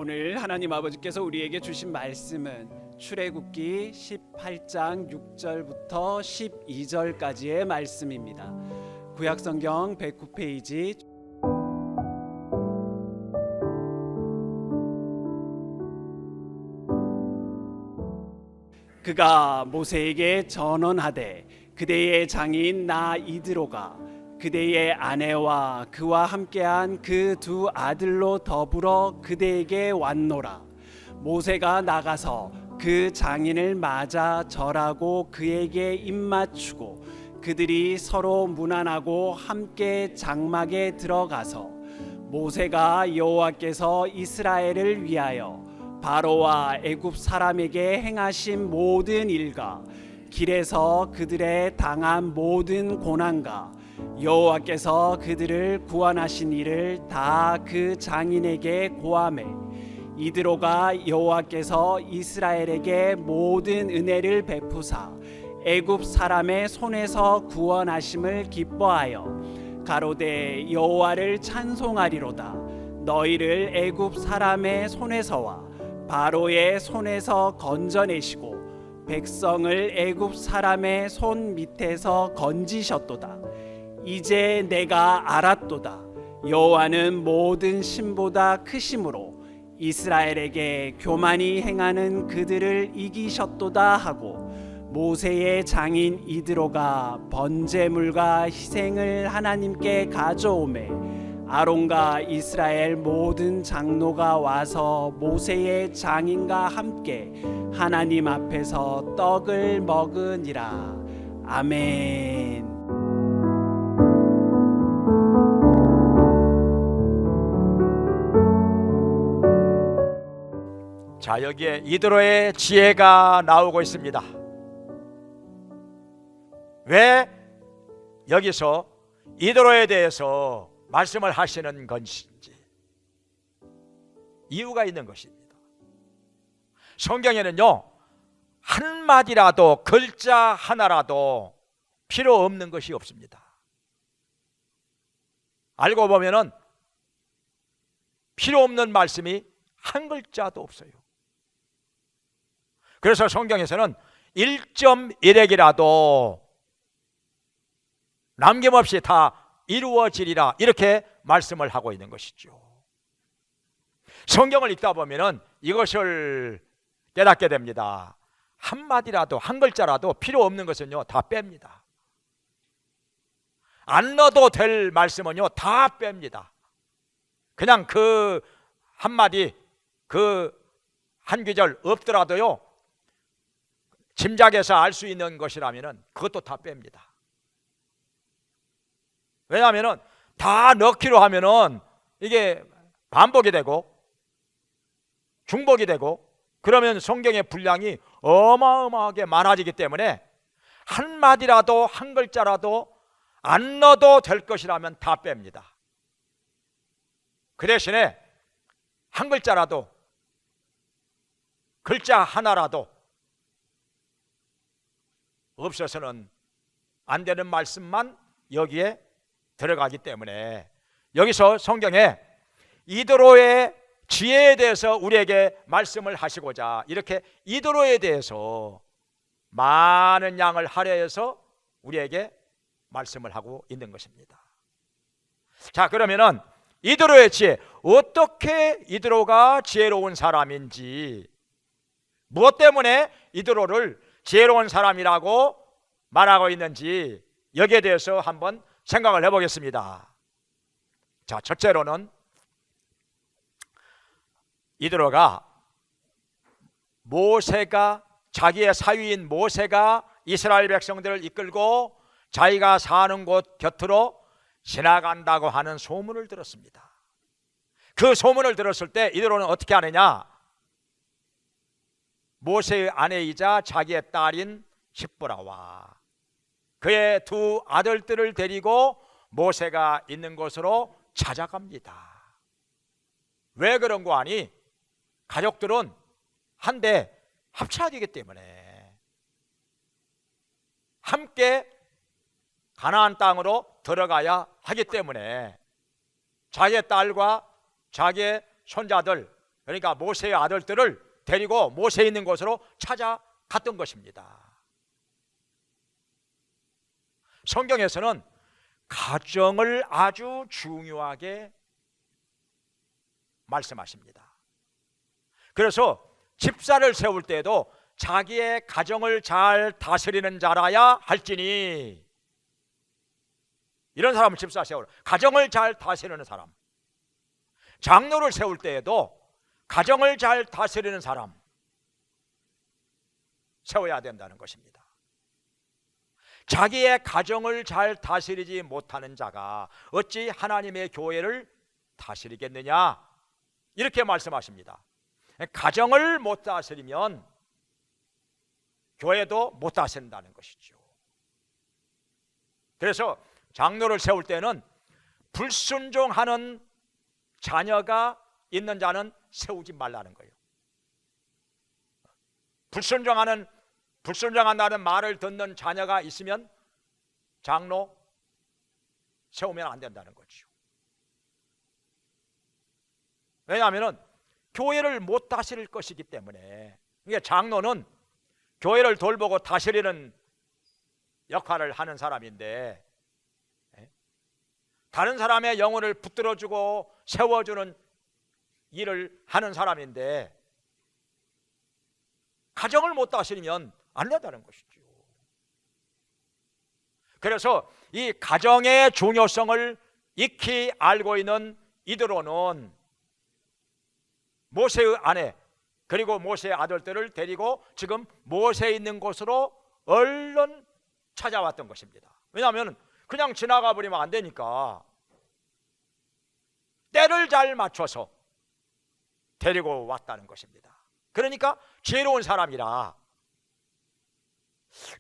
오늘 하나님 아버지께서 우리에게 주신 말씀은 출애굽기 18장 6절부터 12절까지의 말씀입니다. 구약성경 109페이지. 그가 모세에게 전언하되 그대의 장인 나 이드로가 그대의 아내와 그와 함께한 그 두 아들로 더불어 그대에게 왔노라. 모세가 나가서 그 장인을 맞아 절하고 그에게 입맞추고 그들이 서로 문안하고 함께 장막에 들어가서 모세가 여호와께서 이스라엘을 위하여 바로와 애굽 사람에게 행하신 모든 일과 길에서 그들의 당한 모든 고난과 여호와께서 그들을 구원하신 일을 다 그 장인에게 고하매 이드로가 여호와께서 이스라엘에게 모든 은혜를 베푸사 애굽 사람의 손에서 구원하심을 기뻐하여 가로되 여호와를 찬송하리로다. 너희를 애굽 사람의 손에서와 바로의 손에서 건져내시고 백성을 애굽 사람의 손 밑에서 건지셨도다. 이제 내가 알았도다. 여호와는 모든 신보다 크심으로 이스라엘에게 교만히 행하는 그들을 이기셨도다 하고 모세의 장인 이드로가 번제물과 희생을 하나님께 가져오매 아론과 이스라엘 모든 장로가 와서 모세의 장인과 함께 하나님 앞에서 떡을 먹으니라. 아멘. 자, 여기에 이드로의 지혜가 나오고 있습니다. 왜 여기서 이드로에 대해서 말씀을 하시는 것인지 이유가 있는 것입니다. 성경에는요, 한마디라도 글자 하나라도 필요 없는 것이 없습니다. 알고 보면은 필요 없는 말씀이 한 글자도 없어요. 그래서 성경에서는 1.1핵이라도 남김없이 다 이루어지리라 이렇게 말씀을 하고 있는 것이죠. 성경을 읽다 보면은 이것을 깨닫게 됩니다. 한마디라도 한 글자라도 필요 없는 것은요 다 뺍니다. 안 넣어도 될 말씀은요 다 뺍니다. 그냥 그 한마디 그 한 구절 없더라도요 짐작해서 알 수 있는 것이라면은 그것도 다 뺍니다. 왜냐하면은 다 넣기로 하면은 이게 반복이 되고 중복이 되고 그러면 성경의 분량이 어마어마하게 많아지기 때문에 한마디라도 한 글자라도 안 넣어도 될 것이라면 다 뺍니다. 그 대신에 한 글자라도 글자 하나라도 없어서는 안 되는 말씀만 여기에 들어가기 때문에 여기서 성경에 이드로의 지혜에 대해서 우리에게 말씀을 하시고자 이렇게 이드로에 대해서 많은 양을 할애해서 우리에게 말씀을 하고 있는 것입니다. 자, 그러면은 이드로의 지혜, 어떻게 이드로가 지혜로운 사람인지, 무엇 때문에 이드로를 지혜로운 사람이라고 말하고 있는지 여기에 대해서 한번 생각을 해보겠습니다. 자, 첫째로는 이드로가 모세가 자기의 사위인 모세가 이스라엘 백성들을 이끌고 자기가 사는 곳 곁으로 지나간다고 하는 소문을 들었습니다. 그 소문을 들었을 때 이드로는 어떻게 하느냐? 모세의 아내이자 자기의 딸인 십보라와 그의 두 아들들을 데리고 모세가 있는 곳으로 찾아갑니다. 왜 그런 거 아니? 가족들은 한데 합쳐야 되기 때문에 함께 가나안 땅으로 들어가야 하기 때문에 자기의 딸과 자기의 손자들 그러니까 모세의 아들들을 데리고 모세 있는 곳으로 찾아갔던 것입니다. 성경에서는 가정을 아주 중요하게 말씀하십니다. 그래서 집사를 세울 때에도 자기의 가정을 잘 다스리는 자라야 할지니, 이런 사람을 집사 세우라. 가정을 잘 다스리는 사람. 장로를 세울 때에도 가정을 잘 다스리는 사람 세워야 된다는 것입니다. 자기의 가정을 잘 다스리지 못하는 자가 어찌 하나님의 교회를 다스리겠느냐, 이렇게 말씀하십니다. 가정을 못 다스리면 교회도 못 다스린다는 것이죠. 그래서 장로를 세울 때는 불순종하는 자녀가 있는 자는 세우지 말라는 거예요. 불순종한다는 말을 듣는 자녀가 있으면 장로 세우면 안 된다는 거죠. 왜냐하면 교회를 못 다스릴 것이기 때문에. 이게 장로는 교회를 돌보고 다스리는 역할을 하는 사람인데, 다른 사람의 영혼을 붙들어주고 세워주는 일을 하는 사람인데, 가정을 못 다스리면 안 된다는 것이죠. 그래서 이 가정의 중요성을 익히 알고 있는 이드로는 모세의 아내 그리고 모세의 아들들을 데리고 지금 모세 있는 곳으로 얼른 찾아왔던 것입니다. 왜냐하면 그냥 지나가 버리면 안 되니까 때를 잘 맞춰서 데리고 왔다는 것입니다. 그러니까 지혜로운 사람이라.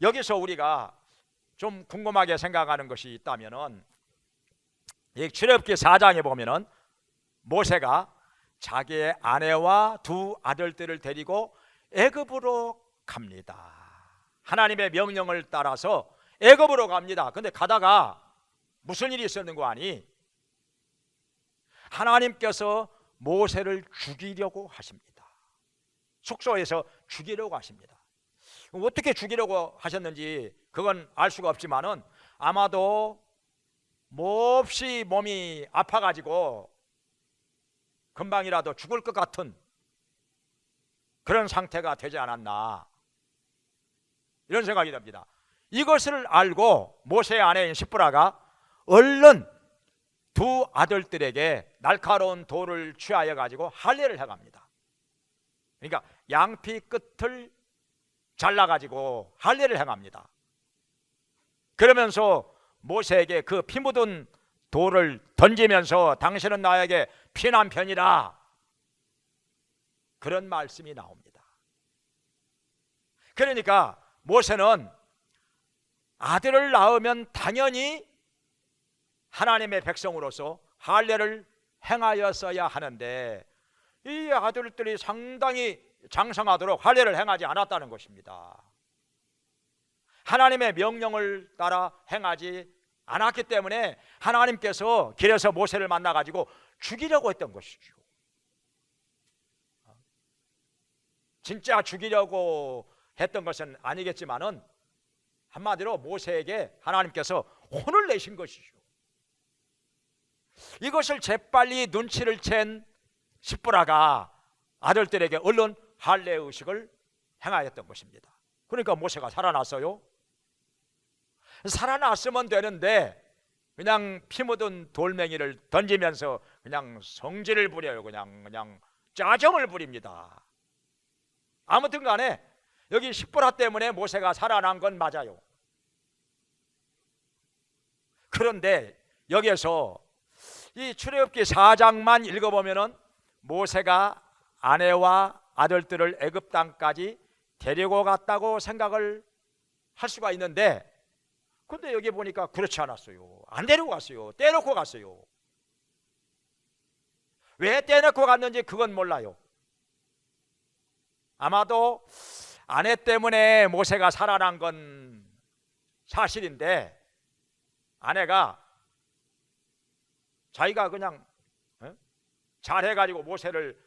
여기서 우리가 좀 궁금하게 생각하는 것이 있다면은, 이 출애굽기 4장에 보면은 모세가 자기의 아내와 두 아들들을 데리고 애굽으로 갑니다. 하나님의 명령을 따라서 애굽으로 갑니다. 근데 가다가 무슨 일이 있었는 거 아니? 하나님께서 모세를 죽이려고 하십니다. 숙소에서 죽이려고 하십니다. 어떻게 죽이려고 하셨는지 그건 알 수가 없지만은 아마도 몹시 몸이 아파가지고 금방이라도 죽을 것 같은 그런 상태가 되지 않았나, 이런 생각이 듭니다. 이것을 알고 모세의 아내인 시브라가 얼른 두 아들들에게 날카로운 돌을 취하여 가지고 할례를 해갑니다. 그러니까 양피 끝을 잘라가지고 할례를 행합니다. 그러면서 모세에게 그 피 묻은 돌을 던지면서 당신은 나에게 피난편이라, 그런 말씀이 나옵니다. 그러니까 모세는 아들을 낳으면 당연히 하나님의 백성으로서 할례를 행하였어야 하는데, 이 아들들이 상당히 장성하도록 할례를 행하지 않았다는 것입니다. 하나님의 명령을 따라 행하지 않았기 때문에 하나님께서 길에서 모세를 만나가지고 죽이려고 했던 것이죠. 진짜 죽이려고 했던 것은 아니겠지만은 한마디로 모세에게 하나님께서 혼을 내신 것이죠. 이것을 재빨리 눈치를 챈 시브라가 아들들에게 얼른 할례 의식을 행하였던 것입니다. 그러니까 모세가 살아났어요. 살아났으면 되는데 그냥 피 묻은 돌멩이를 던지면서 그냥 성질을 부려요. 그냥 짜증을 부립니다. 아무튼 간에 여기 시브라 때문에 모세가 살아난 건 맞아요. 그런데 여기에서 이 출애굽기 4장만 읽어보면은 모세가 아내와 아들들을 애굽 땅까지 데리고 갔다고 생각을 할 수가 있는데, 근데 여기 보니까 그렇지 않았어요. 안 데리고 갔어요. 떼놓고 갔어요. 왜 떼놓고 갔는지 그건 몰라요. 아마도 아내 때문에 모세가 살아난 건 사실인데, 아내가 자기가 그냥 잘해가지고 모세를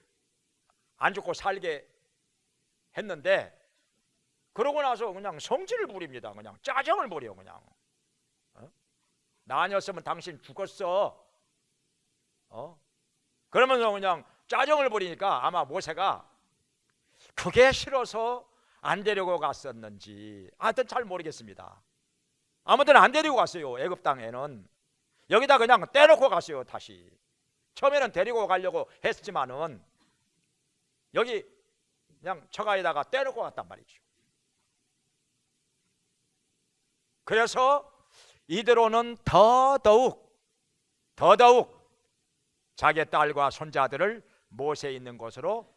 안 죽고 살게 했는데, 그러고 나서 그냥 성질을 부립니다. 그냥 짜증을 부려. 그냥 나 아니었으면 당신 죽었어. 그러면서 그냥 짜증을 부리니까 아마 모세가 그게 싫어서 안 데리고 갔었는지 하여튼 잘 모르겠습니다. 아무튼 안 데리고 갔어요. 애굽 땅에는. 여기다 그냥 떼놓고 갔어요. 다시 처음에는 데리고 가려고 했지만은 여기 그냥 처가에다가 떼놓고 갔단 말이죠. 그래서 이대로는 더더욱 자기 딸과 손자들을 모세 있는 곳으로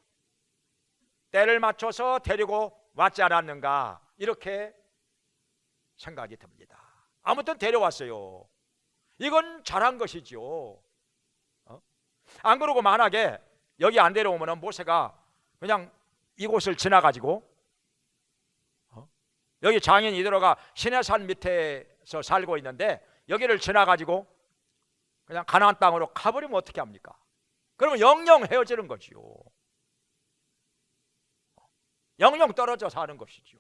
때를 맞춰서 데리고 왔지 않았는가, 이렇게 생각이 듭니다. 아무튼 데려왔어요. 이건 잘한 것이죠. 안 그러고 만약에 여기 안 데려오면 모세가 그냥 이곳을 지나가지고 여기 장인 이드로가 시내산 밑에서 살고 있는데 여기를 지나가지고 그냥 가나안 땅으로 가버리면 어떻게 합니까? 그러면 영영 헤어지는 거지요. 영영 떨어져 사는 것이지요.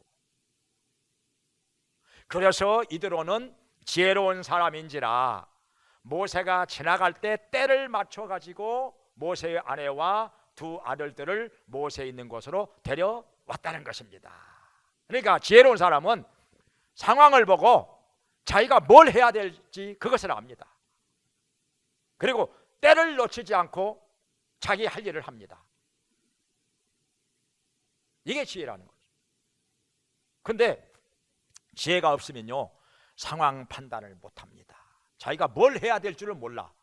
그래서 이드로는 지혜로운 사람인지라 모세가 지나갈 때 때를 맞춰 가지고 모세의 아내와 두 아들들을 모세 있는 곳으로 데려왔다는 것입니다. 그러니까 지혜로운 사람은 상황을 보고 자기가 뭘 해야 될지 그것을 압니다. 그리고 때를 놓치지 않고 자기 할 일을 합니다. 이게 지혜라는 거죠. 근데 지혜가 없으면요, 상황 판단을 못합니다. 자기가 뭘 해야 될 줄을 몰라.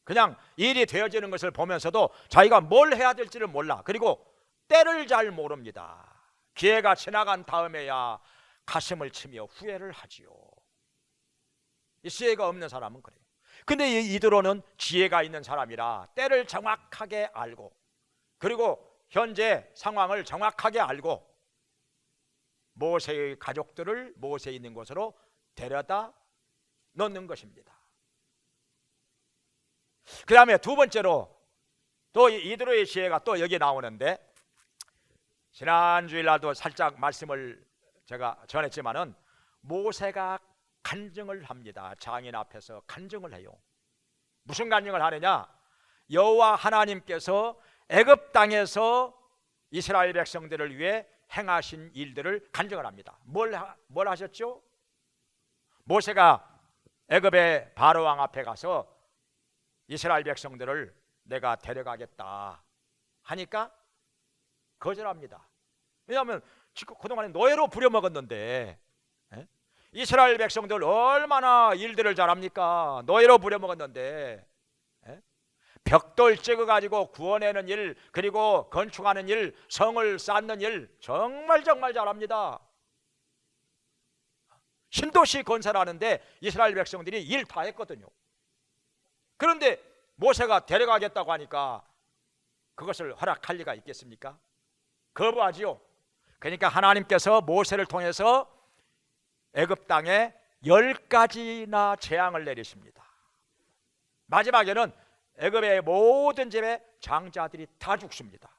그냥 일이 되어지는 것을 보면서도 자기가 뭘 해야 될지를 몰라. 그리고 때를 잘 모릅니다. 기회가 지나간 다음에야 가슴을 치며 후회를 하지요. 이 지혜가 없는 사람은 그래요. 근데 이드로는 지혜가 있는 사람이라 때를 정확하게 알고, 그리고 현재 상황을 정확하게 알고 모세의 가족들을 모세 있는 곳으로 데려다 놓는 것입니다. 그 다음에 두 번째로 또 이드로의 지혜가 또 여기 나오는데, 지난 주일날도 살짝 말씀을 제가 전했지만은 모세가 간증을 합니다. 장인 앞에서 간증을 해요. 무슨 간증을 하느냐? 여호와 하나님께서 애굽 땅에서 이스라엘 백성들을 위해 행하신 일들을 간증을 합니다. 뭘 하셨죠? 모세가 애굽의 바로 왕 앞에 가서 이스라엘 백성들을 내가 데려가겠다 하니까 거절합니다. 왜냐하면 그동안에 노예로 부려먹었는데, 이스라엘 백성들 얼마나 일들을 잘합니까? 노예로 부려먹었는데 벽돌 찍어가지고 구워내는 일, 그리고 건축하는 일, 성을 쌓는 일 정말 잘합니다. 신도시 건설하는데 이스라엘 백성들이 일 다 했거든요. 그런데 모세가 데려가겠다고 하니까 그것을 허락할 리가 있겠습니까? 거부하지요. 그러니까 하나님께서 모세를 통해서 애굽 땅에 10가지나 재앙을 내리십니다. 마지막에는 애굽의 모든 집의 장자들이 다 죽습니다.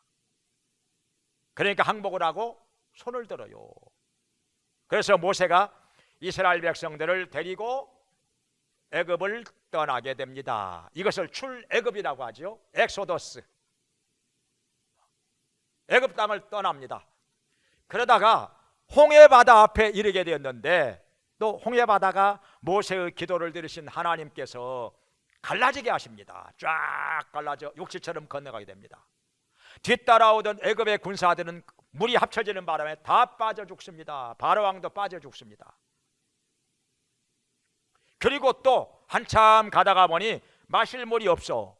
그러니까 항복을 하고 손을 들어요. 그래서 모세가 이스라엘 백성들을 데리고 애굽을 떠나게 됩니다. 이것을 출애굽이라고 하죠. 엑소더스. 애굽 땅을 떠납니다. 그러다가 홍해바다 앞에 이르게 되었는데, 또 홍해바다가 모세의 기도를 들으신 하나님께서 갈라지게 하십니다. 쫙 갈라져 욕실처럼 건너가게 됩니다. 뒤따라오던 애굽의 군사들은 물이 합쳐지는 바람에 다 빠져 죽습니다. 바로왕도 빠져 죽습니다. 그리고 또 한참 가다가 보니 마실 물이 없어.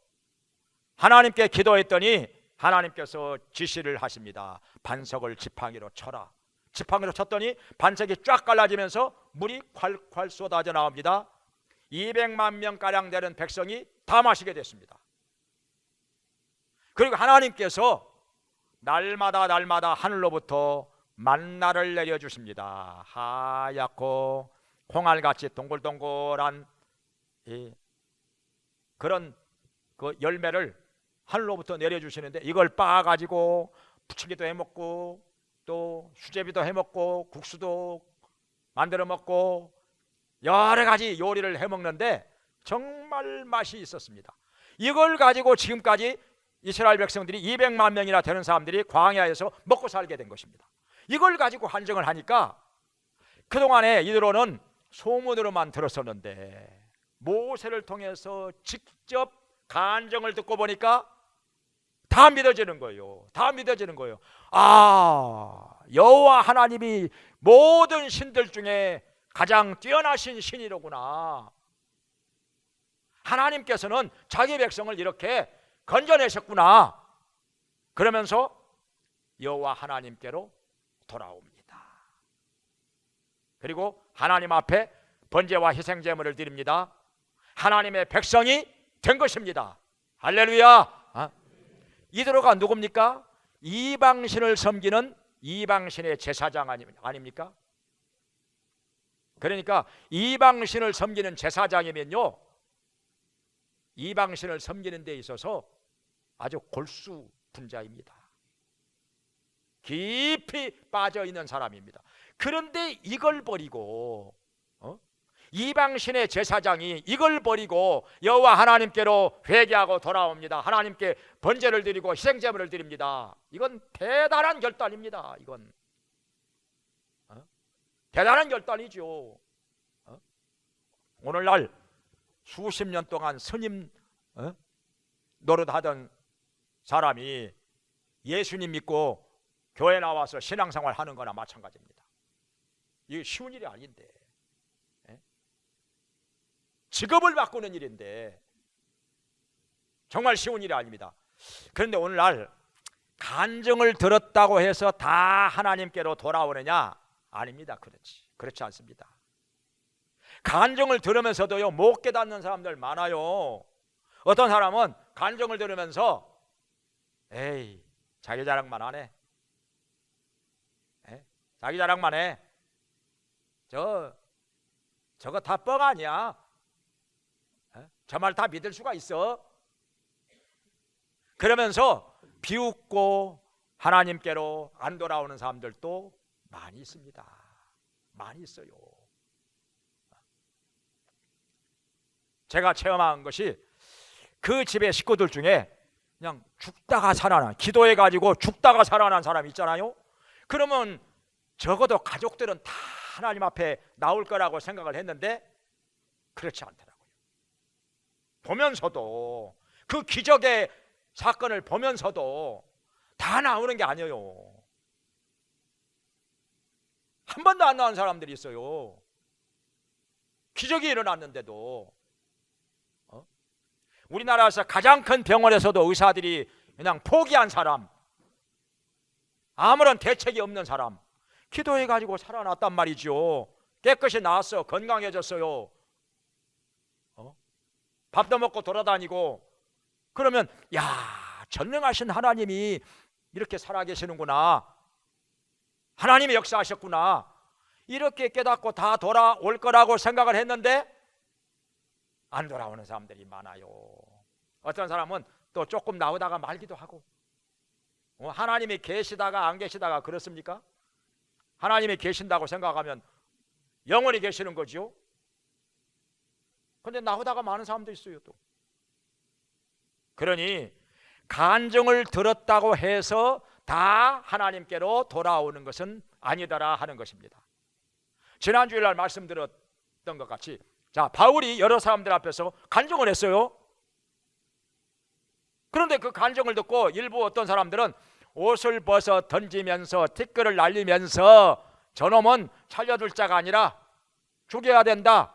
하나님께 기도했더니 하나님께서 지시를 하십니다. 반석을 지팡이로 쳐라. 지팡이로 쳤더니 반석이 쫙 갈라지면서 물이 콸콸 쏟아져 나옵니다. 200만 명가량 되는 백성이 다 마시게 됐습니다. 그리고 하나님께서 날마다 하늘로부터 만나를 내려주십니다. 하얗고 콩알같이 동글동글한 그런 그 열매를 하늘로부터 내려주시는데 이걸 빻아가지고 부치기도 해먹고 또 수제비도 해먹고 국수도 만들어 먹고 여러 가지 요리를 해먹는데 정말 맛이 있었습니다. 이걸 가지고 지금까지 이스라엘 백성들이 200만 명이나 되는 사람들이 광야에서 먹고 살게 된 것입니다. 이걸 가지고 한정을 하니까 그동안에 이들로는 소문으로만 들었었는데 모세를 통해서 직접 간증을 듣고 보니까 다 믿어지는 거예요. 다 믿어지는 거예요. 아, 여호와 하나님이 모든 신들 중에 가장 뛰어나신 신이로구나. 하나님께서는 자기 백성을 이렇게 건져내셨구나. 그러면서 여호와 하나님께로 돌아옵니다. 그리고 하나님 앞에 번제와 희생 제물을 드립니다. 하나님의 백성이 된 것입니다. 할렐루야. 이드로가 누굽니까? 이방신을 섬기는 이방신의 제사장 아닙니까? 그러니까 이방신을 섬기는 제사장이면요, 이방신을 섬기는 데 있어서 아주 골수 분자입니다. 깊이 빠져 있는 사람입니다. 그런데 이걸 버리고 이방신의 제사장이 이걸 버리고 여호와 하나님께로 회개하고 돌아옵니다. 하나님께 번제를 드리고 희생제물을 드립니다. 이건 대단한 결단입니다. 이건 대단한 결단이죠. 오늘날 수십 년 동안 스님 노릇하던 사람이 예수님 믿고 교회 나와서 신앙생활 하는 거나 마찬가지입니다. 이게 쉬운 일이 아닌데, 직업을 바꾸는 일인데 정말 쉬운 일이 아닙니다. 그런데 오늘날 간증을 들었다고 해서 다 하나님께로 돌아오느냐? 아닙니다. 그렇지 않습니다. 간증을 들으면서도요, 못 깨닫는 사람들 많아요. 어떤 사람은 간증을 들으면서 에이, 자기 자랑만 하네. 자기 자랑만 해. 저거 다 뻥 아니야. 저 말 다 믿을 수가 있어. 그러면서 비웃고 하나님께로 안 돌아오는 사람들도 많이 있습니다. 많이 있어요. 제가 체험한 것이 그 집의 식구들 중에 그냥 죽다가 살아난, 기도해가지고 죽다가 살아난 사람 있잖아요. 그러면 적어도 가족들은 다 하나님 앞에 나올 거라고 생각을 했는데 그렇지 않더라고요. 보면서도, 그 기적의 사건을 보면서도 다 나오는 게 아니에요. 한 번도 안 나온 사람들이 있어요. 기적이 일어났는데도. 우리나라에서 가장 큰 병원에서도 의사들이 그냥 포기한 사람, 아무런 대책이 없는 사람, 기도해가지고 살아났단 말이죠. 깨끗이 나았어. 건강해졌어요. 밥도 먹고 돌아다니고. 그러면 야, 전능하신 하나님이 이렇게 살아계시는구나, 하나님이 역사하셨구나, 이렇게 깨닫고 다 돌아올 거라고 생각을 했는데 안 돌아오는 사람들이 많아요. 어떤 사람은 또 조금 나오다가 말기도 하고. 하나님이 계시다가 안 계시다가 그렇습니까? 하나님이 계신다고 생각하면 영원히 계시는 거죠. 그런데 나오다가 많은 사람도 있어요. 또 그러니 간증을 들었다고 해서 다 하나님께로 돌아오는 것은 아니더라 하는 것입니다. 지난주일 날 말씀드렸던 것 같이, 자, 바울이 여러 사람들 앞에서 간증을 했어요. 그런데 그 간증을 듣고 일부 어떤 사람들은 옷을 벗어 던지면서 티끌을 날리면서 저놈은 살려둘 자가 아니라 죽여야 된다,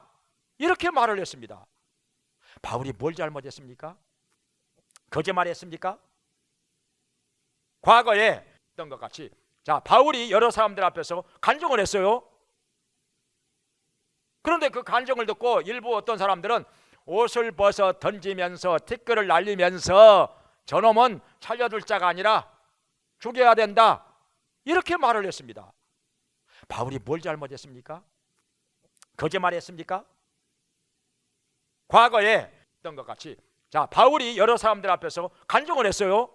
이렇게 말을 했습니다. 바울이 뭘 잘못했습니까? 거짓말했습니까? 과거에 했던 것 같이, 자, 바울이 여러 사람들 앞에서 간증을 했어요. 그런데 그 간증을 듣고 일부 어떤 사람들은 옷을 벗어 던지면서 티끌을 날리면서 저놈은 살려둘 자가 아니라 죽여야 된다, 이렇게 말을 했습니다. 바울이 뭘 잘못했습니까? 거짓말했습니까? 과거에 했던 것 같이, 자, 바울이 여러 사람들 앞에서 간증을 했어요.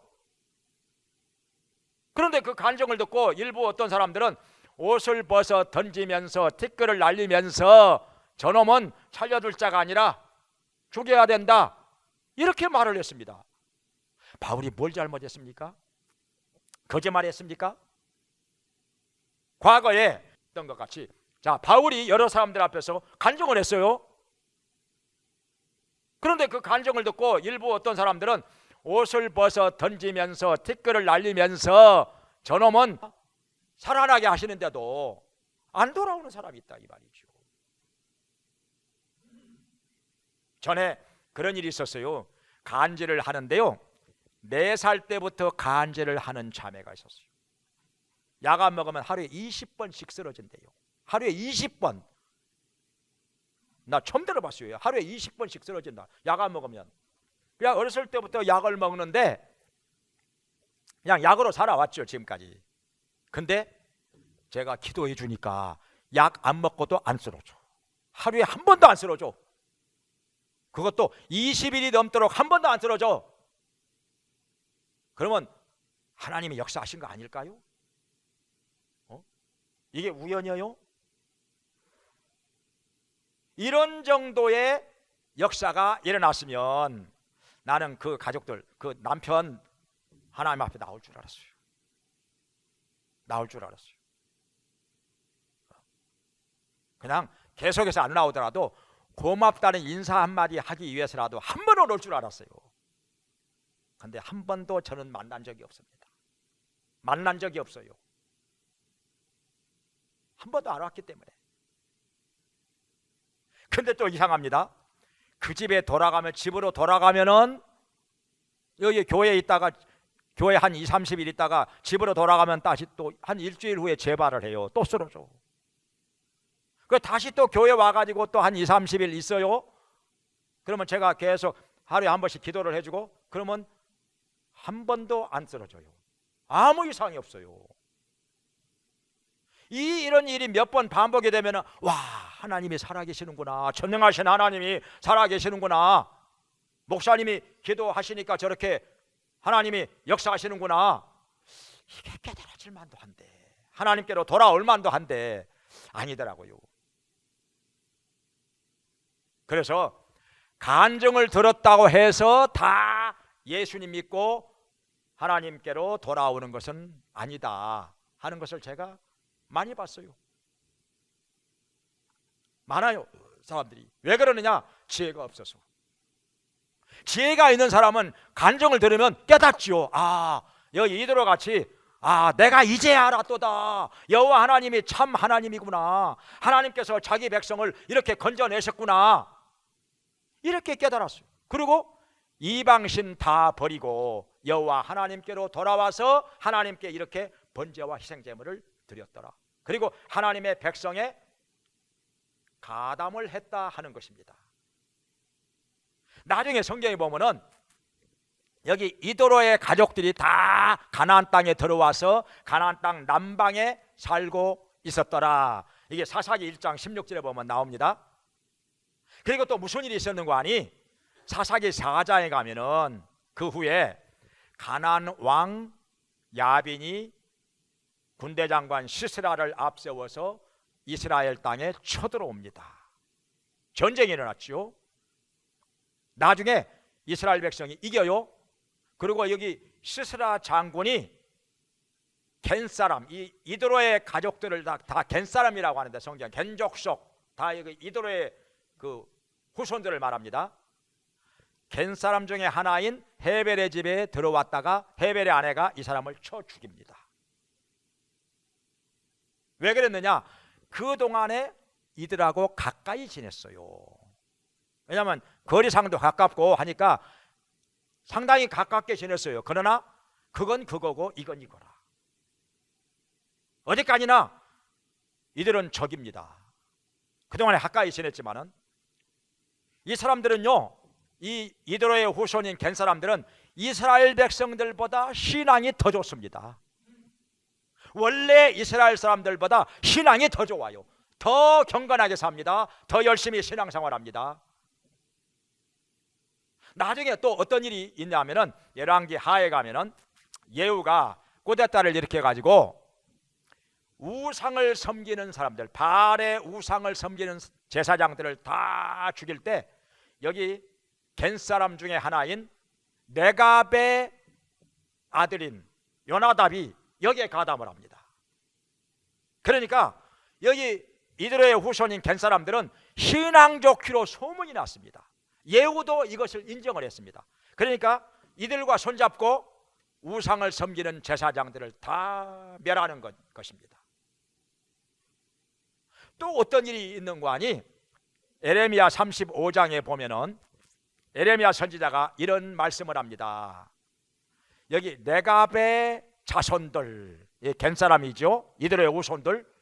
그런데 그 간증을 듣고 일부 어떤 사람들은 옷을 벗어 던지면서 티끌을 날리면서 저놈은 살려둘 자가 아니라 죽여야 된다, 이렇게 말을 했습니다. 바울이 뭘 잘못했습니까? 거짓말했습니까? 과거에 했던 것 같이, 자, 바울이 여러 사람들 앞에서 간증을 했어요. 그런데 그 간증을 듣고 일부 어떤 사람들은 옷을 벗어 던지면서 티끌을 날리면서 저놈은 살아나게 하시는데도 안 돌아오는 사람이 있다, 이 말이죠. 전에 그런 일이 있었어요. 간질을 하는데요, 4살 때부터 간질을 하는 자매가 있었어요. 약 안 먹으면 하루에 20번씩 쓰러진대요. 하루에 20번. 나 처음 들어봤어요. 하루에 20번씩 쓰러진다, 약 안 먹으면. 그냥 어렸을 때부터 약을 먹는데 그냥 약으로 살아왔죠, 지금까지. 근데 제가 기도해 주니까 약 안 먹고도 안 쓰러져. 하루에 한 번도 안 쓰러져. 그것도 20일이 넘도록 한 번도 안 쓰러져. 그러면 하나님이 역사하신 거 아닐까요? 이게 우연이에요? 이런 정도의 역사가 일어났으면 나는 그 가족들, 그 남편 하나님 앞에 나올 줄 알았어요. 나올 줄 알았어요. 그냥 계속해서 안 나오더라도 고맙다는 인사 한마디 하기 위해서라도 한 번은 올 줄 알았어요. 근데 한 번도 저는 만난 적이 없습니다. 만난 적이 없어요. 한 번도 안 왔기 때문에. 근데 또 이상합니다. 그 집에 돌아가면, 집으로 돌아가면은 여기 교회에 있다가, 교회 한 2, 30일 있다가 집으로 돌아가면 다시 또 한 일주일 후에 재발을 해요. 또 쓰러져. 그 다시 또 교회 와가지고 또 한 2, 30일 있어요. 그러면 제가 계속 하루에 한 번씩 기도를 해주고, 그러면 한 번도 안 쓰러져요. 아무 이상이 없어요. 이런 일이 몇 번 반복이 되면, 와, 하나님이 살아계시는구나, 전능하신 하나님이 살아계시는구나, 목사님이 기도하시니까 저렇게 하나님이 역사하시는구나, 이게 깨달아질 만도 한데, 하나님께로 돌아올 만도 한데 아니더라고요. 그래서 간증을 들었다고 해서 다 예수님 믿고 하나님께로 돌아오는 것은 아니다 하는 것을 제가 많이 봤어요. 많아요, 사람들이. 왜 그러느냐? 지혜가 없어서. 지혜가 있는 사람은 간증을 들으면 깨닫지요. 아, 여기 이대로 같이, 아, 내가 이제 알았도다, 여호와 하나님이 참 하나님이구나, 하나님께서 자기 백성을 이렇게 건져내셨구나, 이렇게 깨달았어요. 그리고 이방신 다 버리고 여호와 하나님께로 돌아와서 하나님께 이렇게 번제와 희생제물을 드렸더라. 그리고 하나님의 백성에 가담을 했다 하는 것입니다. 나중에 성경에 보면은 여기 이도로의 가족들이 다 가나안 땅에 들어와서 가나안 땅 남방에 살고 있었더라. 이게 사사기 1장 16절에 보면 나옵니다. 그리고 또 무슨 일이 있었는 거 아니? 사사기 4장에 가면은 그 후에 가나안 왕 야빈이 군대 장관 시스라를 앞세워서 이스라엘 땅에 쳐들어옵니다. 전쟁이 일어났죠. 나중에 이스라엘 백성이 이겨요. 그리고 여기 시스라 장군이 겐사람, 이 이도로의 가족들을 다 겐사람이라고 하는데, 성경 겐족속 다 여기 이도로의 그 후손들을 말합니다. 겐사람 중에 하나인 헤벨의 집에 들어왔다가 헤벨의 아내가 이 사람을 쳐 죽입니다. 왜 그랬느냐? 그동안에 이들하고 가까이 지냈어요. 왜냐하면 거리상도 가깝고 하니까 상당히 가깝게 지냈어요. 그러나 그건 그거고 이건 이거라. 어디까지나 이들은 적입니다. 그동안에 가까이 지냈지만은 이 사람들은요, 이 이도로의 후손인 겐 사람들은 이스라엘 백성들보다 신앙이 더 좋습니다. 원래 이스라엘 사람들보다 신앙이 더 좋아요. 더 경건하게 삽니다. 더 열심히 신앙생활합니다. 나중에 또 어떤 일이 있냐면은 열왕기 하에 가면은 예후가 꼬대딸을 일으켜 가지고 우상을 섬기는 사람들, 바알의 우상을 섬기는 제사장들을 다 죽일 때 여기 겐 사람 중에 하나인 네갑의 아들인 요나답이 여기에 가담을 합니다. 그러니까 여기 이드로의 후손인 겐 사람들은 신앙 좋기로 소문이 났습니다. 예후도 이것을 인정을 했습니다. 그러니까 이들과 손잡고 우상을 섬기는 제사장들을 다 멸하는 것입니다. 또 어떤 일이 있는 거 아니? 에레미야 35장에 보면은 에레미야 선지자가 이런 말씀을 합니다. 여기 네갑의 자손들, 겐 사람이죠. 이들의 후손들,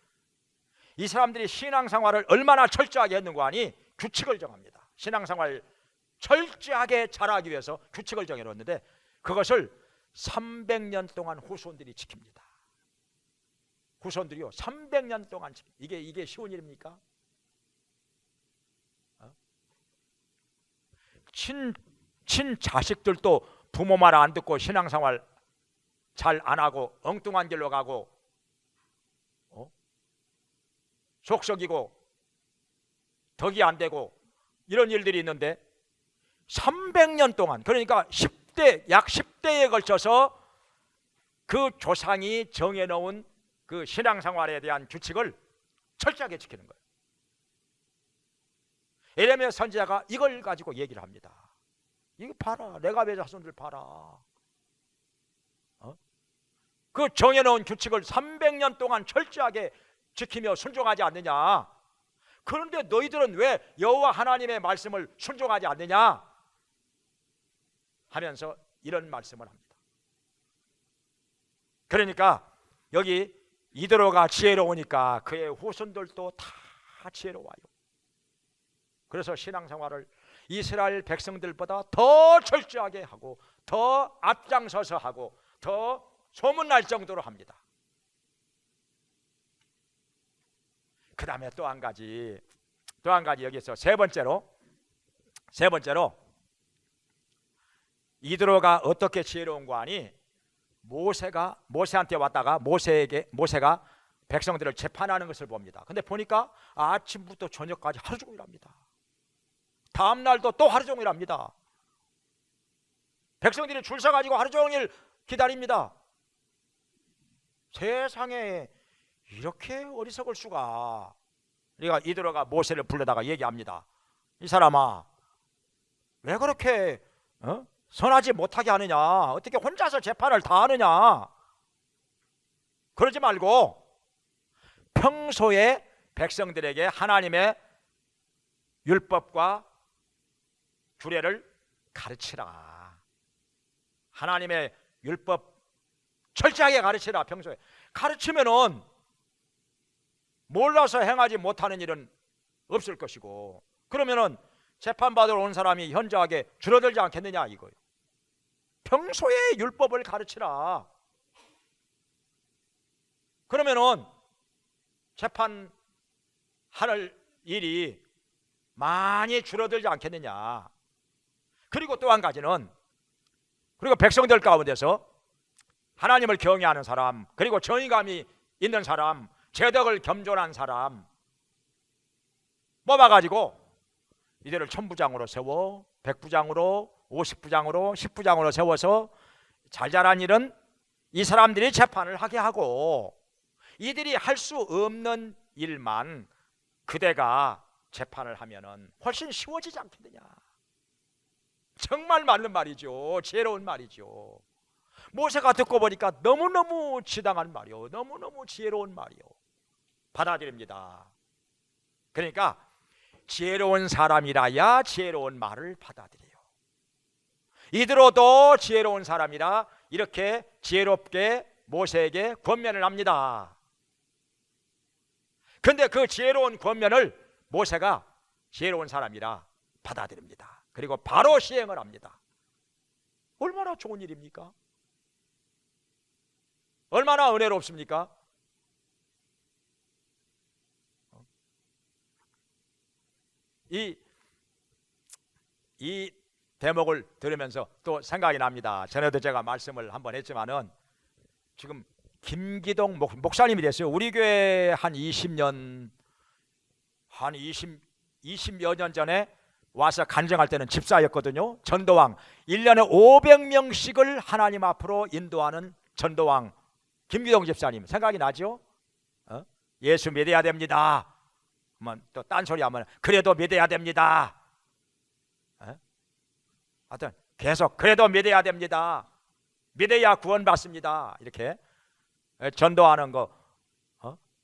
이 사람들이 신앙생활을 얼마나 철저하게 했는 거 아니? 규칙을 정합니다. 신앙생활 철저하게 잘하기 위해서 규칙을 정해놓는데 그것을 300년 동안 후손들이 지킵니다. 후손들이요 300년 동안 이게 쉬운 일입니까? 친자식들도 부모 말 안 듣고 신앙생활 잘 안 하고 엉뚱한 길로 가고 속썩이고 덕이 안 되고 이런 일들이 있는데 300년 동안, 그러니까 약 10대에 걸쳐서 그 조상이 정해놓은 그 신앙생활에 대한 규칙을 철저하게 지키는 거예요. 에레미야 선지자가 이걸 가지고 얘기를 합니다. 이거 봐라, 레갑의 자손들 봐라. 그 정해놓은 규칙을 300년 동안 철저하게 지키며 순종하지 않느냐? 그런데 너희들은 왜 여호와 하나님의 말씀을 순종하지 않느냐? 하면서 이런 말씀을 합니다. 그러니까 여기 이드로가 지혜로우니까 그의 후손들도 다 지혜로워요. 그래서 신앙생활을 이스라엘 백성들보다 더 철저하게 하고 더 앞장서서 하고 더 소문날 정도로 합니다. 그 다음에 또 한 가지 여기서 세 번째로 이드로가 어떻게 지혜로운 거 아니? 모세한테 왔다가 모세가 백성들을 재판하는 것을 봅니다. 근데 보니까 아침부터 저녁까지 하루 종일 합니다. 다음 날도 또 하루 종일 합니다. 백성들이 줄 서가지고 하루 종일 기다립니다. 세상에 이렇게 어리석을 수가. 그러니까 이드로가 모세를 불러다가 얘기합니다. 이 사람아, 왜 그렇게 선하지 못하게 하느냐? 어떻게 혼자서 재판을 다 하느냐? 그러지 말고 평소에 백성들에게 하나님의 율법과 규례를 가르치라. 하나님의 율법 철저하게 가르치라. 평소에 가르치면은 몰라서 행하지 못하는 일은 없을 것이고, 그러면은 재판받으러 온 사람이 현저하게 줄어들지 않겠느냐 이거예요. 평소에 율법을 가르치라. 그러면은 재판할 일이 많이 줄어들지 않겠느냐. 그리고 또 한 가지는, 그리고 백성들 가운데서 하나님을 경외하는 사람, 그리고 정의감이 있는 사람, 제덕을 겸존한 사람 뽑아가지고 이들을 1000부장으로 세워 100부장으로 50부장으로 10부장으로 세워서 잘 자란 일은 이 사람들이 재판을 하게 하고, 이들이 할 수 없는 일만 그대가 재판을 하면은 훨씬 쉬워지지 않겠느냐. 정말 맞는 말이죠. 지혜로운 말이죠. 모세가 듣고 보니까 너무너무 지당한 말이요, 너무너무 지혜로운 말이요. 받아들입니다. 그러니까 지혜로운 사람이라야 지혜로운 말을 받아들여요. 이들어도 지혜로운 사람이라 이렇게 지혜롭게 모세에게 권면을 합니다. 그런데 그 지혜로운 권면을 모세가 지혜로운 사람이라 받아들입니다. 그리고 바로 시행을 합니다. 얼마나 좋은 일입니까? 얼마나 은혜롭습니까? 이 대목을 들으면서 또 생각이 납니다. 전에도 제가 말씀을 한번 했지만은 지금 김기동 목사님이 됐어요. 우리 교회 한 20년 한 20여 년 전에 와서 간증할 때는 집사였거든요. 전도왕 1년에 500명씩을 하나님 앞으로 인도하는 전도왕 김기동 집사님 생각이 나죠? 예수 믿어야 됩니다. 또 딴소리 하면 그래도 믿어야 됩니다. 하여튼 계속 그래도 믿어야 됩니다. 믿어야 구원받습니다. 이렇게 전도하는 거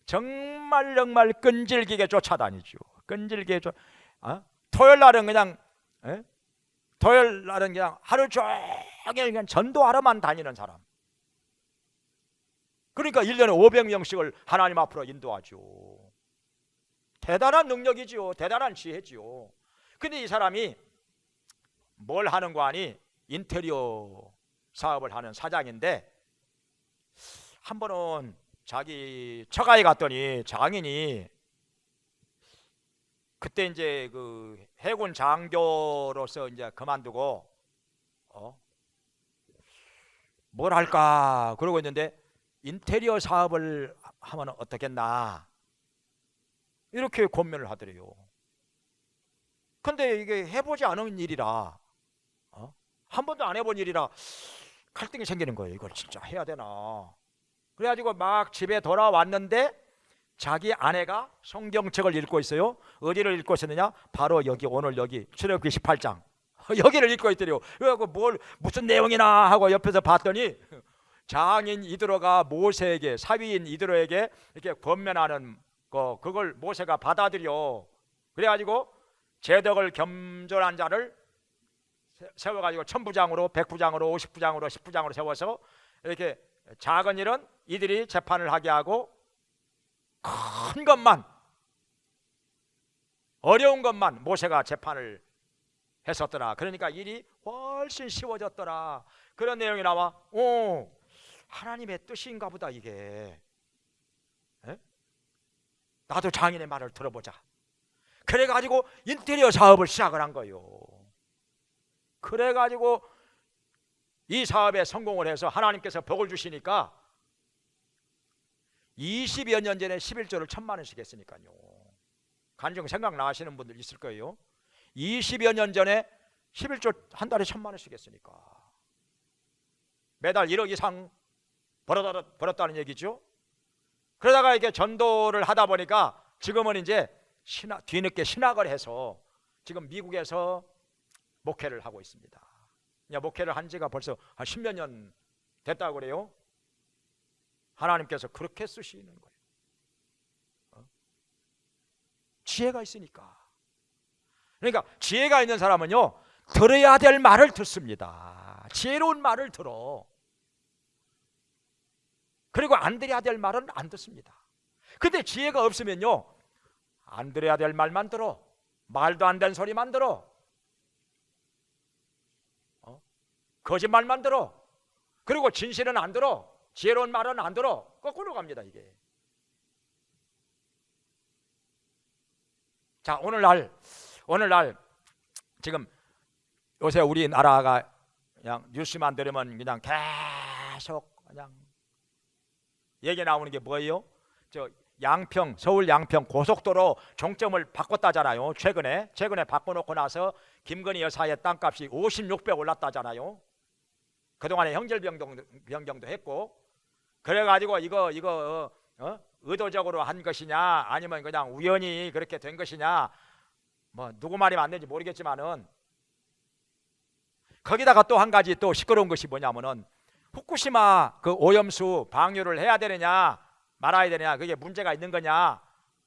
정말 끈질기게 쫓아다니죠. 끈질기게 토요일 날은 그냥 하루 종일 그냥 전도하러만 다니는 사람. 그러니까 1년에 500명씩을 하나님 앞으로 인도하죠. 대단한 능력이지요. 대단한 지혜지요. 근데 이 사람이 뭘 하는 거 아니? 인테리어 사업을 하는 사장인데 한 번은 자기 처가에 갔더니 장인이 그때 이제 그 해군 장교로서 이제 그만두고 뭘 할까 그러고 있는데 인테리어 사업을 하면 어떻겠나 이렇게 고민을 하더래요. 근데 이게 해보지 않은 일이라 한 번도 안 해본 일이라 갈등이 생기는 거예요. 이걸 진짜 해야 되나. 그래가지고 막 집에 돌아왔는데 자기 아내가 성경책을 읽고 있어요. 어디를 읽고 있었느냐? 바로 여기 오늘 여기 출애굽기 18장 여기를 읽고 있더래요. 그래갖고 무슨 내용이나 하고 옆에서 봤더니 장인 이드로가 모세에게 사위인 이드로에게 이렇게 권면하는 거 그걸 모세가 받아들여. 그래가지고 재덕을 겸손한 자를 세워가지고 1000부장으로 100부장으로 50부장으로 10부장으로 세워서 이렇게 작은 일은 이들이 재판을 하게 하고 큰 것만 어려운 것만 모세가 재판을 했었더라. 그러니까 일이 훨씬 쉬워졌더라. 그런 내용이 나와. 하나님의 뜻인가 보다 이게. 나도 장인의 말을 들어보자. 그래가지고 인테리어 사업을 시작을 한 거예요. 그래가지고 이 사업에 성공을 해서 하나님께서 복을 주시니까 20여 년 전에 11조를 1000만 원씩 했으니까요. 간증 생각나시는 분들 있을 거예요. 20여 년 전에 11조 한 달에 1000만 원씩 했으니까 매달 1억 이상 벌었다는 얘기죠. 그러다가 이렇게 전도를 하다 보니까 지금은 이제 뒤늦게 신학을 해서 지금 미국에서 목회를 하고 있습니다. 목회를 한 지가 벌써 한 10몇 년 됐다고 그래요. 하나님께서 그렇게 쓰시는 거예요. 지혜가 있으니까. 그러니까 지혜가 있는 사람은요 들어야 될 말을 듣습니다. 지혜로운 말을 들어. 그리고 안 들어야 될 말은 안 듣습니다. 근데 지혜가 없으면요 안 들어야 될 말만 들어. 말도 안 되는 소리만 들어. 거짓말만 들어. 그리고 진실은 안 들어. 지혜로운 말은 안 들어. 거꾸로 갑니다 이게. 자 오늘날 지금 요새 우리나라가 그냥 뉴스만 들으면 그냥 계속 그냥 얘기 나오는 게 뭐예요? 서울 양평 고속도로 종점을 바꿨다잖아요. 최근에 바꿔놓고 나서 김건희 여사의 땅값이 56배 올랐다잖아요. 그동안에 형질 변경도 했고. 그래가지고 이거 의도적으로 한 것이냐 아니면 그냥 우연히 그렇게 된 것이냐 뭐 누구 말이 맞는지 모르겠지만은 거기다가 또 한 가지 또 시끄러운 것이 뭐냐면은 후쿠시마 그 오염수 방류를 해야 되느냐 말아야 되느냐 그게 문제가 있는 거냐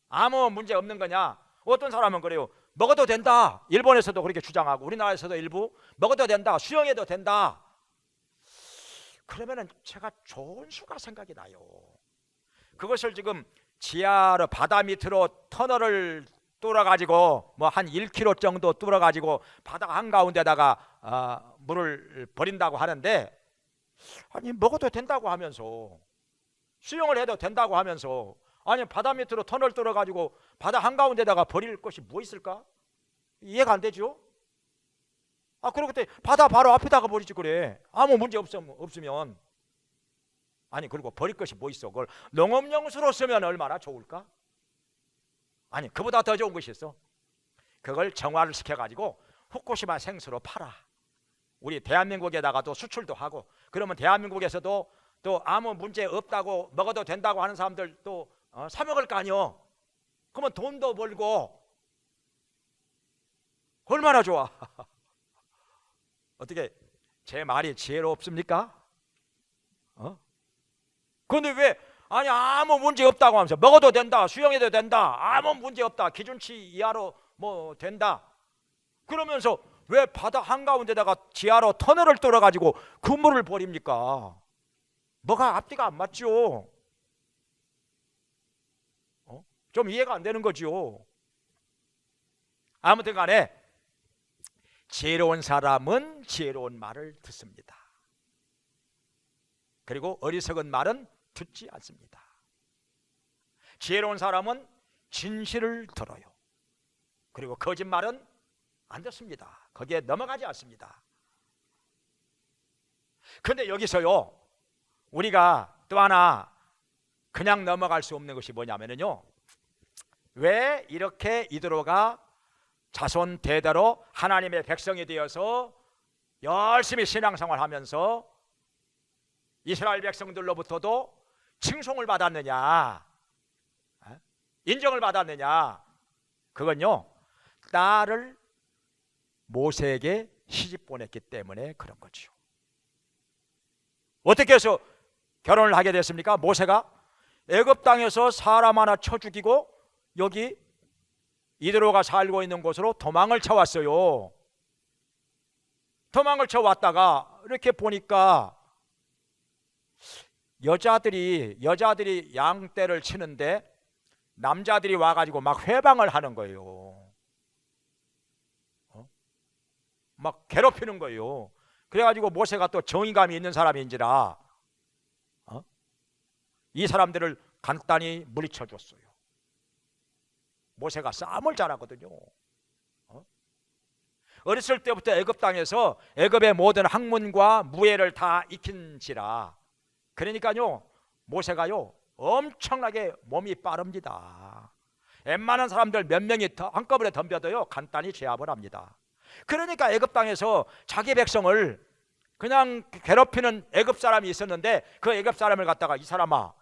아무 문제 없는 거냐. 어떤 사람은 그래요. 먹어도 된다. 일본에서도 그렇게 주장하고 우리나라에서도 일부 먹어도 된다. 수영해도 된다. 그러면은 제가 좋은 수가 생각이 나요. 그것을 지금 지하로 바다 밑으로 터널을 뚫어가지고 뭐 한 1km 정도 뚫어가지고 바다 한가운데다가 물을 버린다고 하는데 아니 먹어도 된다고 하면서 수영을 해도 된다고 하면서 아니 바다 밑으로 터널 뚫어가지고 바다 한가운데다가 버릴 것이 뭐 있을까? 이해가 안 되죠? 그리고 그때 바다 바로 앞에다가 버리지 그래. 아무 문제 없으면. 아니 그리고 버릴 것이 뭐 있어? 그걸 농업용수로 쓰면 얼마나 좋을까? 아니 그보다 더 좋은 것이 있어. 그걸 정화를 시켜가지고 후쿠시마 생수로 팔아. 우리 대한민국에다가도 수출도 하고, 그러면 대한민국에서도 또 아무 문제 없다고 먹어도 된다고 하는 사람들 또 사 먹을 거 아니요. 그러면 돈도 벌고 얼마나 좋아. 어떻게 제 말이 지혜롭습니까? 그런데 왜 아니 아무 문제 없다고 하면서 먹어도 된다, 수영해도 된다, 아무 문제 없다, 기준치 이하로 뭐 된다 그러면서 왜 바다 한가운데다가 지하로 터널을 뚫어 가지고 그 물을 버립니까? 뭐가 앞뒤가 안 맞죠? 좀 이해가 안 되는 거죠. 아무튼 간에 지혜로운 사람은 지혜로운 말을 듣습니다. 그리고 어리석은 말은 듣지 않습니다. 지혜로운 사람은 진실을 들어요. 그리고 거짓말은 안 듣습니다. 거기에 넘어가지 않습니다. 그런데 여기서요, 우리가 또 하나 그냥 넘어갈 수 없는 것이 뭐냐면요, 왜 이렇게 이드로가 자손 대대로 하나님의 백성이 되어서 열심히 신앙생활 하면서 이스라엘 백성들로부터도 칭송을 받았느냐, 인정을 받았느냐? 그건요, 딸을 모세에게 시집 보냈기 때문에 그런 거죠. 어떻게 해서 결혼을 하게 됐습니까? 모세가 애굽 땅에서 사람 하나 쳐 죽이고 여기 이드로가 살고 있는 곳으로 도망을 쳐왔어요. 도망을 쳐왔다가 이렇게 보니까 여자들이 양떼를 치는데 남자들이 와가지고 막 회방을 하는 거예요. 막 괴롭히는 거예요. 그래가지고 모세가 또 정의감이 있는 사람인지라 이 사람들을 간단히 물리쳐 줬어요. 모세가 싸움을 잘하거든요. 어렸을 때부터 애굽 땅에서 애굽의 모든 학문과 무예를 다 익힌지라. 그러니까요, 모세가요 엄청나게 몸이 빠릅니다. 웬만한 사람들 몇 명이 한꺼번에 덤벼도요 간단히 제압을 합니다. 그러니까 애굽 땅에서 자기 백성을 그냥 괴롭히는 애굽 사람이 있었는데 그 애굽 사람을 갖다가 이 사람아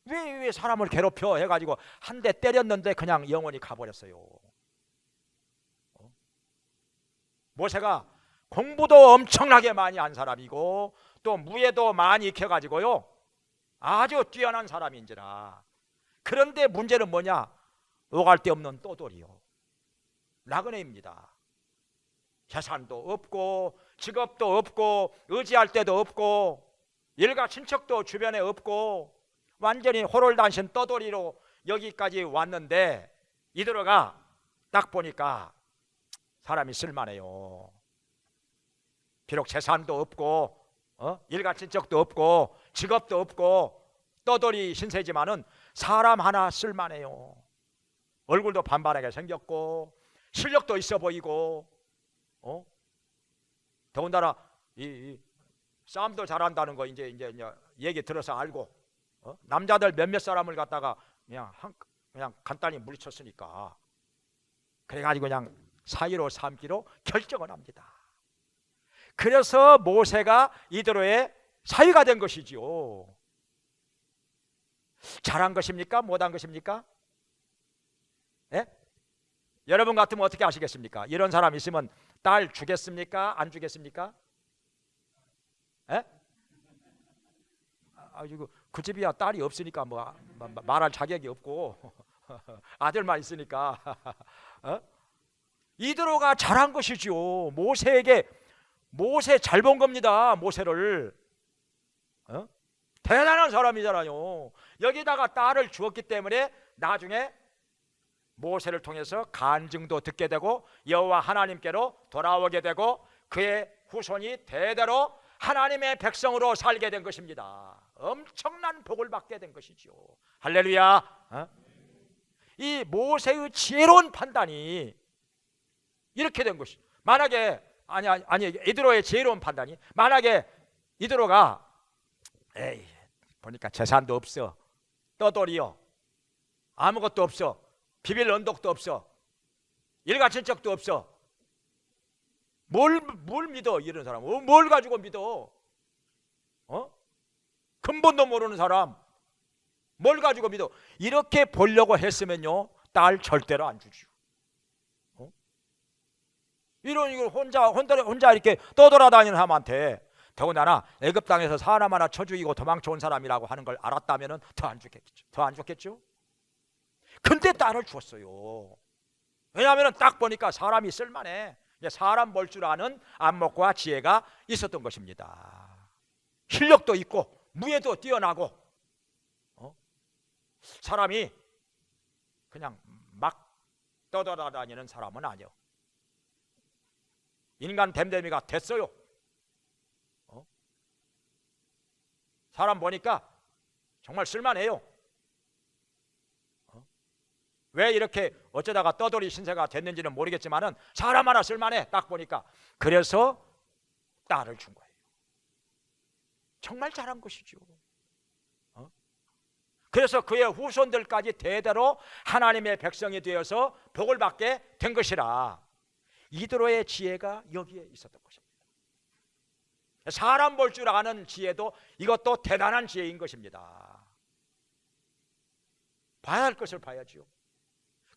왜 사람을 괴롭혀 해가지고 한 대 때렸는데 그냥 영원히 가버렸어요. 모세가 공부도 엄청나게 많이 한 사람이고 또 무예도 많이 익혀가지고요 아주 뛰어난 사람인지라. 그런데 문제는 뭐냐? 오갈 데 없는 떠돌이요, 나그네입니다. 재산도 없고 직업도 없고 의지할 데도 없고 일가 친척도 주변에 없고 완전히 호롤단신 떠돌이로 여기까지 왔는데 이드로가 딱 보니까 사람이 쓸만해요. 비록 재산도 없고 일가 친척도 없고 직업도 없고 떠돌이 신세지만은 사람 하나 쓸만해요. 얼굴도 반반하게 생겼고 실력도 있어 보이고 더군다나 이 싸움도 잘한다는 거 이제 얘기 들어서 알고 남자들 몇몇 사람을 갖다가 그냥 간단히 물리쳤으니까 그래가지고 그냥 사위로 삼기로 결정을 합니다. 그래서 모세가 이드로의 사위가 된 것이지요. 잘한 것입니까? 못한 것입니까? 예? 여러분 같으면 어떻게 하시겠습니까? 이런 사람 있으면 딸 주겠습니까? 안 주겠습니까? 예? 그 집이야 딸이 없으니까 뭐 말할 자격이 없고 아들만 있으니까 이드로가 잘한 것이지요. 모세 잘 본 겁니다. 모세를 대단한 사람이잖아요. 여기다가 딸을 주었기 때문에 나중에 모세를 통해서 간증도 듣게 되고 여호와 하나님께로 돌아오게 되고 그의 후손이 대대로 하나님의 백성으로 살게 된 것입니다. 엄청난 복을 받게 된 것이죠. 할렐루야. 이 모세의 지혜로운 판단이 이렇게 된 것이. 만약에 아니 이드로의 지혜로운 판단이, 만약에 이드로가 에이 보니까 재산도 없어, 떠돌이요, 아무것도 없어, 비빌 언덕도 없어, 일가친척도 없어, 뭘 믿어 이런 사람? 뭘 가지고 믿어? 근본도 모르는 사람 뭘 가지고 믿어? 이렇게 보려고 했으면요 딸 절대로 안 주죠. 이런 이걸 혼자 이렇게 떠돌아다니는 사람한테, 더군다나 애굽 땅에서 사람 하나 쳐 죽이고 도망쳐온 사람이라고 하는 걸 알았다면은 더 안 좋겠죠. 더 안 좋겠죠. 근데 딸을 주었어요. 왜냐하면 딱 보니까 사람이 쓸만해. 사람 볼 줄 아는 안목과 지혜가 있었던 것입니다. 실력도 있고 무예도 뛰어나고, 사람이 그냥 막 떠돌아다니는 사람은 아니요. 인간 댐댐이가 됐어요. 사람 보니까 정말 쓸만해요. 왜 이렇게 어쩌다가 떠돌이 신세가 됐는지는 모르겠지만은 사람 하나 쓸만해 딱 보니까. 그래서 딸을 준 거예요. 정말 잘한 것이죠. 그래서 그의 후손들까지 대대로 하나님의 백성이 되어서 복을 받게 된 것이라. 이드로의 지혜가 여기에 있었던 것입니다. 사람 볼 줄 아는 지혜도 이것도 대단한 지혜인 것입니다. 봐야 할 것을 봐야죠.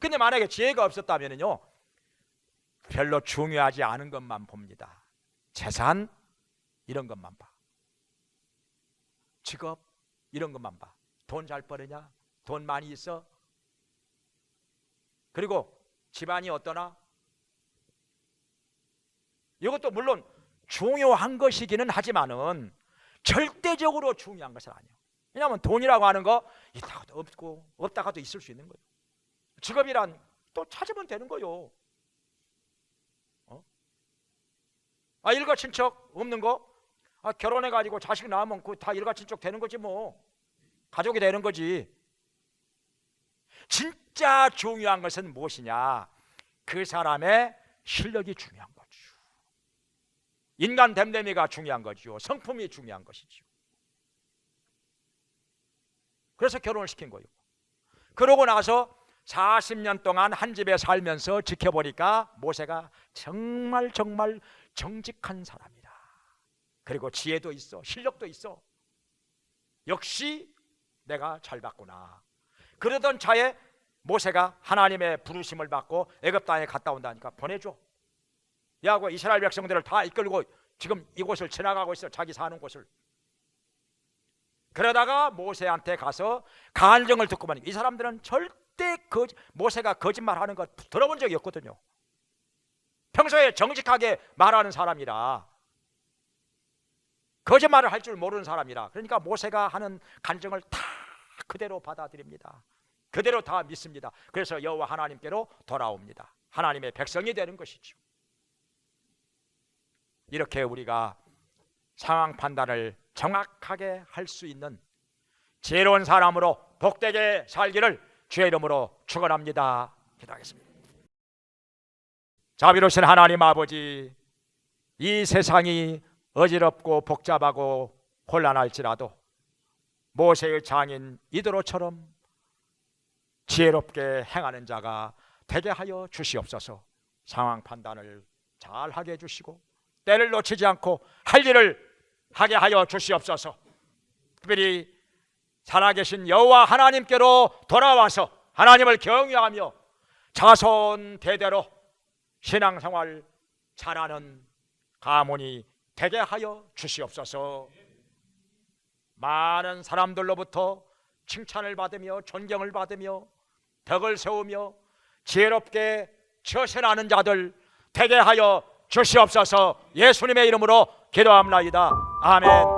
근데 만약에 지혜가 없었다면요 별로 중요하지 않은 것만 봅니다. 재산 이런 것만 봐, 직업 이런 것만 봐. 돈 잘 버느냐, 돈 많이 있어, 그리고 집안이 어떠나, 이것도 물론 중요한 것이기는 하지만은 절대적으로 중요한 것은 아니에요. 왜냐하면 돈이라고 하는 거 있다가도 없고 없다가도 있을 수 있는 거예요. 직업이란 또 찾으면 되는 거요. 일가친척 없는 거, 결혼해가지고 자식 낳으면 그 다 일가친척 되는 거지 뭐. 가족이 되는 거지. 진짜 중요한 것은 무엇이냐? 그 사람의 실력이 중요한 거죠. 인간 됨됨이가 중요한 거죠. 성품이 중요한 것이죠. 그래서 결혼을 시킨 거예요. 그러고 나서 40년 동안 한 집에 살면서 지켜보니까 모세가 정말 정직한 사람이다. 그리고 지혜도 있어, 실력도 있어. 역시 내가 잘 봤구나. 그러던 차에 모세가 하나님의 부르심을 받고 애굽 땅에 갔다 온다니까 보내줘. 야고 이스라엘 백성들을 다 이끌고 지금 이곳을 지나가고 있어, 자기 사는 곳을. 그러다가 모세한테 가서 간증을 듣고 보니 이 사람들은 절대 모세가 거짓말하는 거 들어본 적이 없거든요. 평소에 정직하게 말하는 사람이라, 거짓말을 할 줄 모르는 사람이라. 그러니까 모세가 하는 간증을 다 그대로 받아들입니다. 그대로 다 믿습니다. 그래서 여호와 하나님께로 돌아옵니다. 하나님의 백성이 되는 것이죠. 이렇게 우리가 상황 판단을 정확하게 할 수 있는 지혜로운 사람으로 복되게 살기를 주의 이름으로 축원합니다. 기도하겠습니다. 자비로우신 하나님 아버지, 이 세상이 어지럽고 복잡하고 혼란할지라도 모세의 장인 이드로처럼 지혜롭게 행하는 자가 되게 하여 주시옵소서. 상황 판단을 잘 하게 해주시고 때를 놓치지 않고 할 일을 하게 하여 주시옵소서. 특별히 살아계신 여호와 하나님께로 돌아와서 하나님을 경외하며 자손 대대로 신앙생활 잘하는 가문이 되게 하여 주시옵소서. 많은 사람들로부터 칭찬을 받으며 존경을 받으며 덕을 세우며 지혜롭게 처신하는 자들 되게 하여 주시옵소서. 예수님의 이름으로 기도합니다. 아멘.